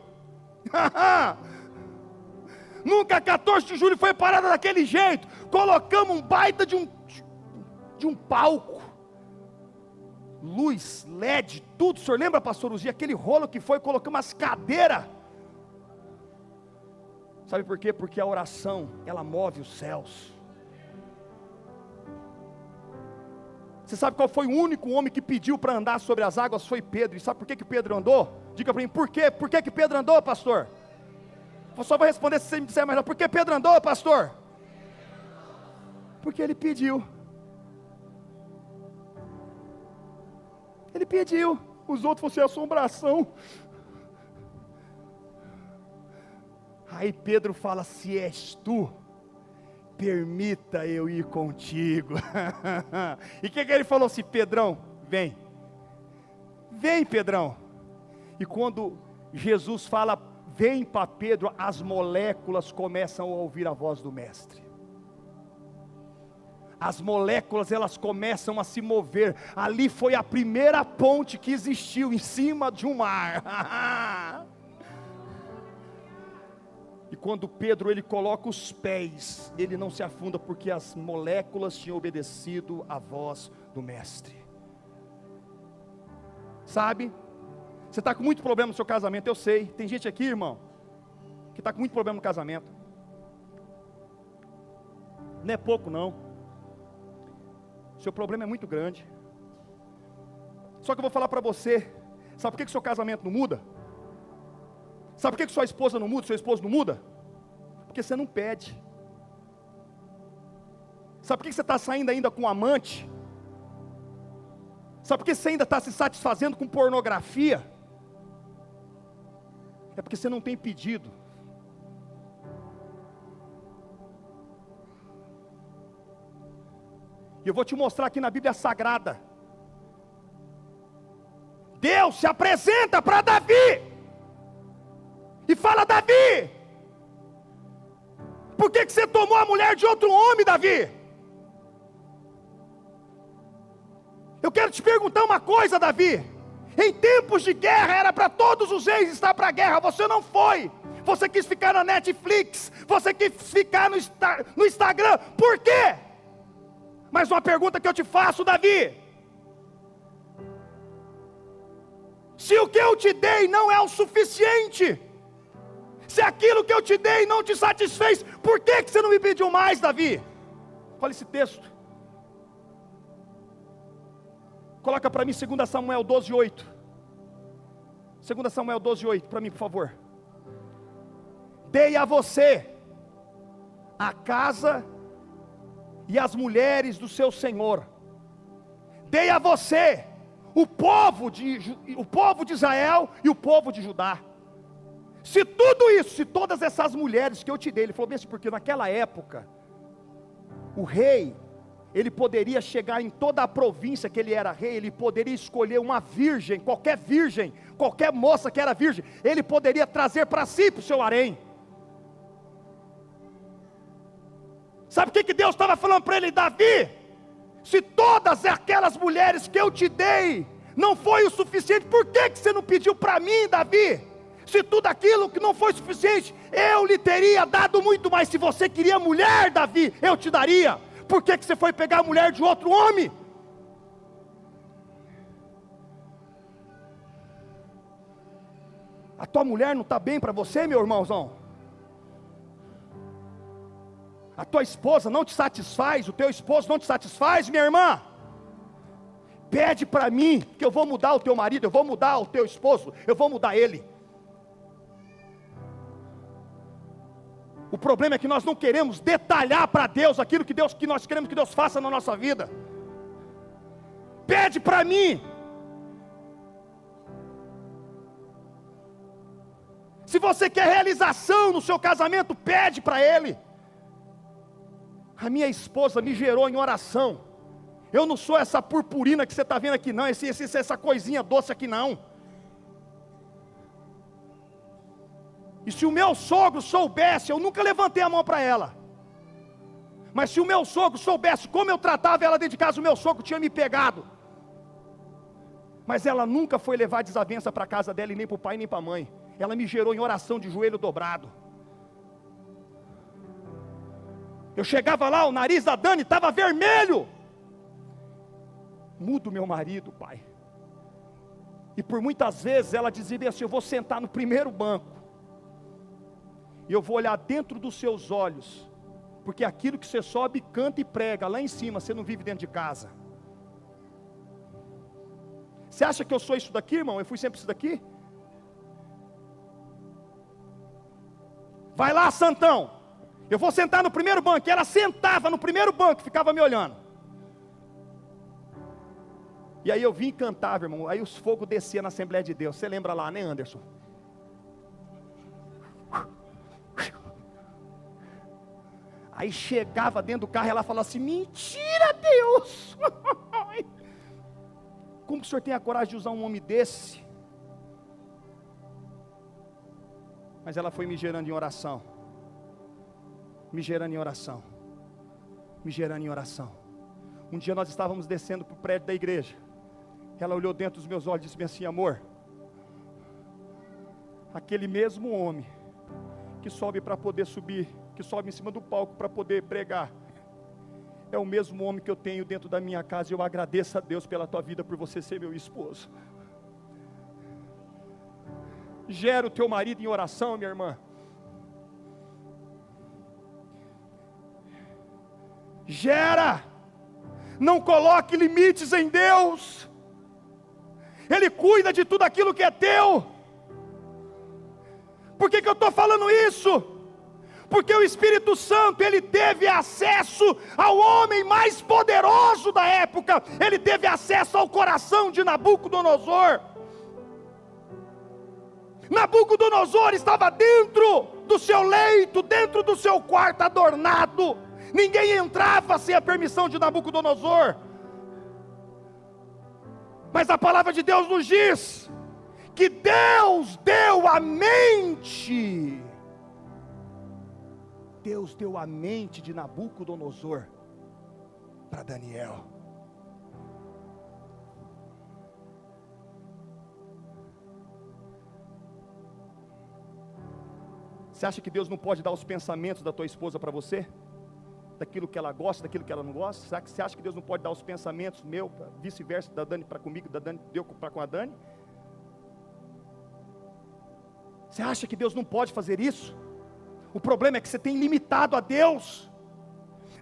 A: Nunca 14 de julho foi parada daquele jeito. Colocamos um baita de um palco. Luz, LED, tudo. O senhor lembra, pastor Uzi, aquele rolo que foi? Colocamos as cadeiras. Sabe por quê? Porque a oração, ela move os céus. Você sabe qual foi o único homem que pediu para andar sobre as águas? Foi Pedro. E sabe por que Pedro andou? Diga para mim, por quê? Por que Pedro andou, pastor? Eu só vou responder se você me disser mais não. Por que Pedro andou, pastor? Porque ele pediu. Ele pediu. Os outros fossem assombração. Aí Pedro fala: se és tu, permita eu ir contigo. E o que ele falou assim: Pedrão, vem. Vem, Pedrão. E quando Jesus fala, vem para Pedro, as moléculas começam a ouvir a voz do mestre. As moléculas, elas começam a se mover. Ali foi a primeira ponte que existiu em cima de um mar. E quando Pedro ele coloca os pés, ele não se afunda, porque as moléculas tinham obedecido à voz do mestre. Sabe? Você está com muito problema no seu casamento, eu sei. Tem gente aqui, irmão, que está com muito problema no casamento. Não é pouco, não. Seu problema é muito grande. Só que eu vou falar para você, sabe por que seu casamento não muda? Sabe por que sua esposa não muda, seu esposo não muda? Porque você não pede. Sabe por que você está saindo ainda com um amante? Sabe por que você ainda está se satisfazendo com pornografia? É porque você não tem pedido. E eu vou te mostrar aqui na Bíblia Sagrada. Deus se apresenta para Davi. E fala: Davi, por que você tomou a mulher de outro homem, Davi? Eu quero te perguntar uma coisa, Davi. Em tempos de guerra era para todos os reis estar para a guerra, você não foi. Você quis ficar na Netflix, você quis ficar no Instagram, por quê? Mas uma pergunta que eu te faço, Davi: se o que eu te dei não é o suficiente, se aquilo que eu te dei não te satisfez, por que você não me pediu mais, Davi? Olha esse texto. Coloca para mim 2 Samuel 12:8. 2 Samuel 12:8 para mim, por favor. Dei a você a casa e as mulheres do seu senhor. Dei a você o povo de Israel e o povo de Judá. Se tudo isso, se todas essas mulheres que eu te dei, ele falou bem assim, porque naquela época, o rei, ele poderia chegar em toda a província que ele era rei, ele poderia escolher uma virgem, qualquer moça que era virgem, ele poderia trazer para si, para o seu harém. Sabe o que Deus estava falando para ele? Davi, se todas aquelas mulheres que eu te dei não foi o suficiente, por que você não pediu para mim, Davi? Se tudo aquilo que não foi suficiente, eu lhe teria dado muito mais. Se você queria mulher, Davi, eu te daria. Por que você foi pegar a mulher de outro homem? A tua mulher não está bem para você, meu irmãozão? A tua esposa não te satisfaz, o teu esposo não te satisfaz, minha irmã? Pede para mim, que eu vou mudar o teu marido, eu vou mudar o teu esposo, eu vou mudar ele. O problema é que nós não queremos detalhar para Deus aquilo que nós queremos que Deus faça na nossa vida. Pede para mim. Se você quer realização no seu casamento, pede para Ele. A minha esposa me gerou em oração. Eu não sou essa purpurina que você está vendo aqui não, essa coisinha doce aqui não. E se o meu sogro soubesse, eu nunca levantei a mão para ela. Mas se o meu sogro soubesse como eu tratava ela dentro de casa, o meu sogro tinha me pegado. Mas ela nunca foi levar desavença para a casa dela, e nem para o pai, nem para a mãe. Ela me gerou em oração de joelho dobrado. Eu chegava lá, o nariz da Dani estava vermelho. Muda o meu marido, pai. E por muitas vezes ela dizia assim: eu vou sentar no primeiro banco. E eu vou olhar dentro dos seus olhos. Porque aquilo que você sobe, canta e prega lá em cima, você não vive dentro de casa. Você acha que eu sou isso daqui, irmão? Eu fui sempre isso daqui? Vai lá, Santão. Eu vou sentar no primeiro banco. E ela sentava no primeiro banco, ficava me olhando. E aí eu vim e cantava, irmão. Aí os fogos desciam na Assembleia de Deus. Você lembra lá, né, Anderson? Aí chegava dentro do carro e ela falava assim: mentira, Deus! Como que o senhor tem a coragem de usar um homem desse? Mas ela foi me gerando em oração. Me gerando em oração. Me gerando em oração. Um dia nós estávamos descendo para o prédio da igreja. Ela olhou dentro dos meus olhos e disse assim: amor, aquele mesmo homem que sobe para poder subir, que sobe em cima do palco para poder pregar, é o mesmo homem que eu tenho dentro da minha casa. E eu agradeço a Deus pela tua vida, por você ser meu esposo. Gera o teu marido em oração, minha irmã. Gera. Não coloque limites em Deus. Ele cuida de tudo aquilo que é teu. Por que eu estou falando isso? Porque o Espírito Santo, ele teve acesso ao homem mais poderoso da época. Ele teve acesso ao coração de Nabucodonosor. Nabucodonosor estava dentro do seu leito, dentro do seu quarto adornado. Ninguém entrava sem a permissão de Nabucodonosor. Mas a palavra de Deus nos diz que Deus deu a mente. Deus deu a mente de Nabucodonosor para Daniel. Você acha que Deus não pode dar os pensamentos da tua esposa para você? Daquilo que ela gosta, daquilo que ela não gosta? Será que você acha que Deus não pode dar os pensamentos meu, vice-versa, da Dani para comigo, da Dani deu para com a Dani? Você acha que Deus não pode fazer isso? O problema é que você tem limitado a Deus.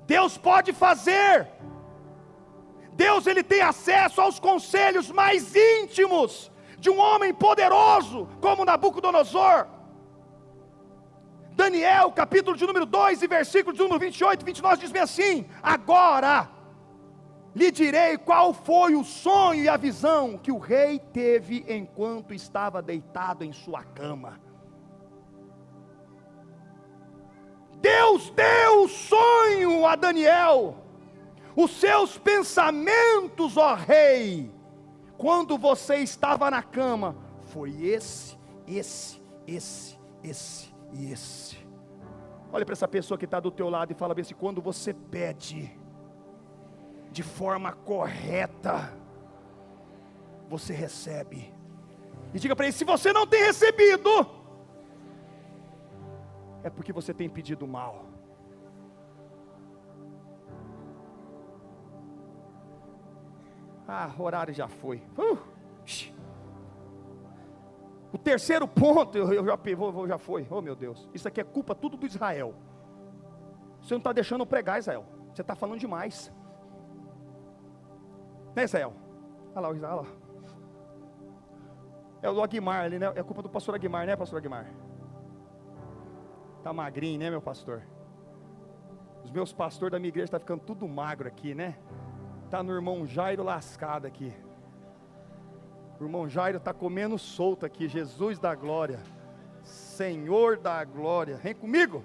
A: Deus pode fazer. Deus, ele tem acesso aos conselhos mais íntimos de um homem poderoso como Nabucodonosor. Daniel, capítulo de número 2 e versículo de número 28 e 29 diz bem assim: agora lhe direi qual foi o sonho e a visão que o rei teve enquanto estava deitado em sua cama. Deus deu o sonho a Daniel, os seus pensamentos, ó rei, quando você estava na cama, foi esse e esse. Olha para essa pessoa que está do teu lado e fala bem assim: quando você pede de forma correta, você recebe. E diga para ele: se você não tem recebido, é porque você tem pedido mal. O horário já foi. O terceiro ponto, já foi. Oh meu Deus, isso aqui é culpa tudo do Israel. Você não está deixando eu pregar, Israel. Você está falando demais. Né, Israel? Olha lá, Israel, olha lá. É o Aguimar ali, né? É culpa do pastor Aguimar, né, pastor Aguimar? Está magrinho, né, meu pastor? Os meus pastores da minha igreja estão ficando tudo magro aqui, né? Está no irmão Jairo lascado aqui. O irmão Jairo está comendo solto aqui. Jesus da glória, Senhor da glória, vem comigo.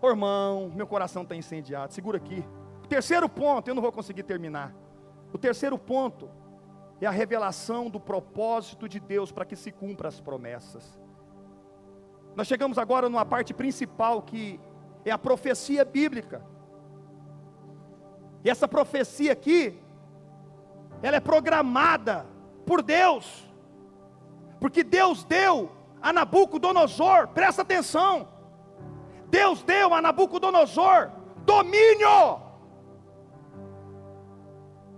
A: Ô irmão, meu coração está incendiado, segura aqui. O terceiro ponto, eu não vou conseguir terminar. O terceiro ponto é a revelação do propósito de Deus para que se cumpra as promessas. Nós chegamos agora numa parte principal, que é a profecia bíblica. E essa profecia aqui, ela é programada por Deus, porque Deus deu a Nabucodonosor, presta atenção, Deus deu a Nabucodonosor domínio.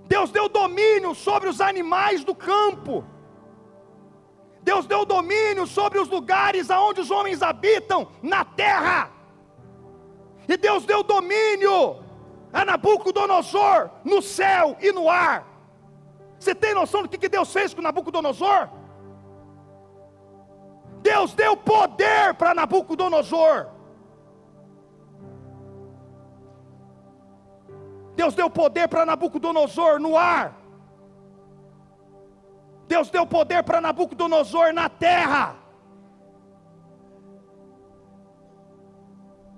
A: Deus deu domínio sobre os animais do campo. Deus deu domínio sobre os lugares aonde os homens habitam na terra. E Deus deu domínio a Nabucodonosor no céu e no ar. Você tem noção do que Deus fez com Nabucodonosor? Deus deu poder para Nabucodonosor. Deus deu poder para Nabucodonosor no ar. Deus deu poder para Nabucodonosor na terra.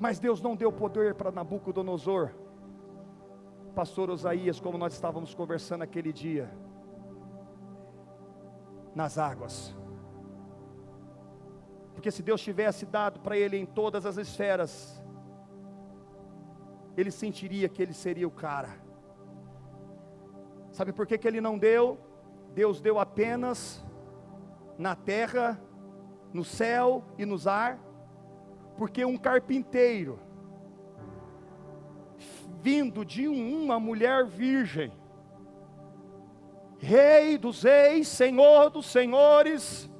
A: Mas Deus não deu poder para Nabucodonosor, pastor Osaías, como nós estávamos conversando aquele dia, nas águas. Porque se Deus tivesse dado para ele em todas as esferas, ele sentiria que ele seria o cara. Sabe por que ele não deu? Deus deu apenas na terra, no céu e nos ar, porque um carpinteiro, vindo de uma mulher virgem, Rei dos reis, Senhor dos senhores,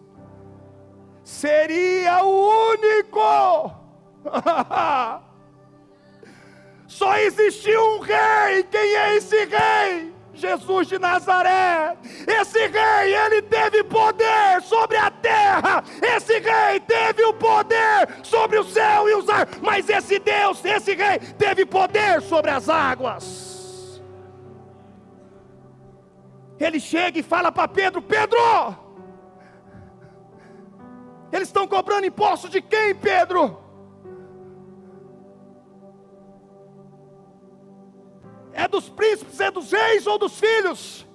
A: seria o único. Só existiu um rei. Quem é esse rei? Jesus de Nazaré. Esse rei, ele teve poder sobre a terra. Esse rei teve o poder sobre o céu e os ar. Mas esse Deus, esse rei, teve poder sobre as águas. Ele chega e fala para Pedro: Pedro, eles estão cobrando imposto de quem, Pedro? É dos príncipes, é dos reis ou dos filhos?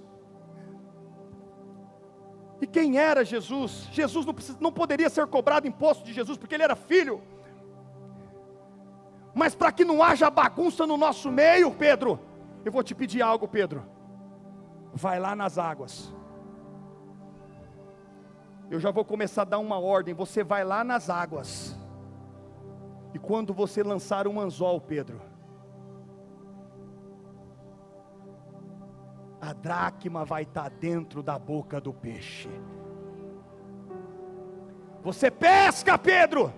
A: E quem era Jesus? Jesus não poderia ser cobrado imposto de Jesus, porque ele era filho. Mas para que não haja bagunça no nosso meio, Pedro, eu vou te pedir algo, Pedro. Vai lá nas águas. Eu já vou começar a dar uma ordem. Você vai lá nas águas. E quando você lançar um anzol, Pedro, a dracma vai estar dentro da boca do peixe. Você pesca, Pedro,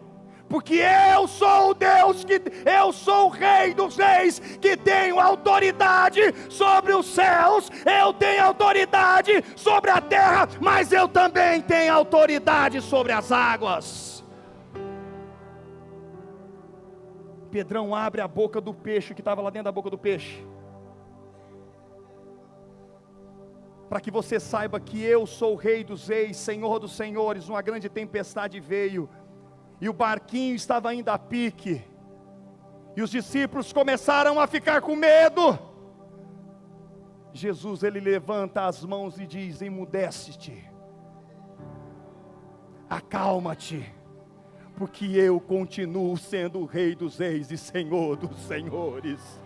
A: porque eu sou o Deus, eu sou o Rei dos Reis, que tenho autoridade sobre os céus, eu tenho autoridade sobre a terra, mas eu também tenho autoridade sobre as águas. Pedrão abre a boca do peixe, que estava lá dentro da boca do peixe, para que você saiba que eu sou o Rei dos Reis, Senhor dos Senhores. Uma grande tempestade veio, e o barquinho estava indo a pique, e os discípulos começaram a ficar com medo. Jesus, ele levanta as mãos e diz: emudece-te, acalma-te, porque eu continuo sendo o Rei dos Reis e Senhor dos Senhores.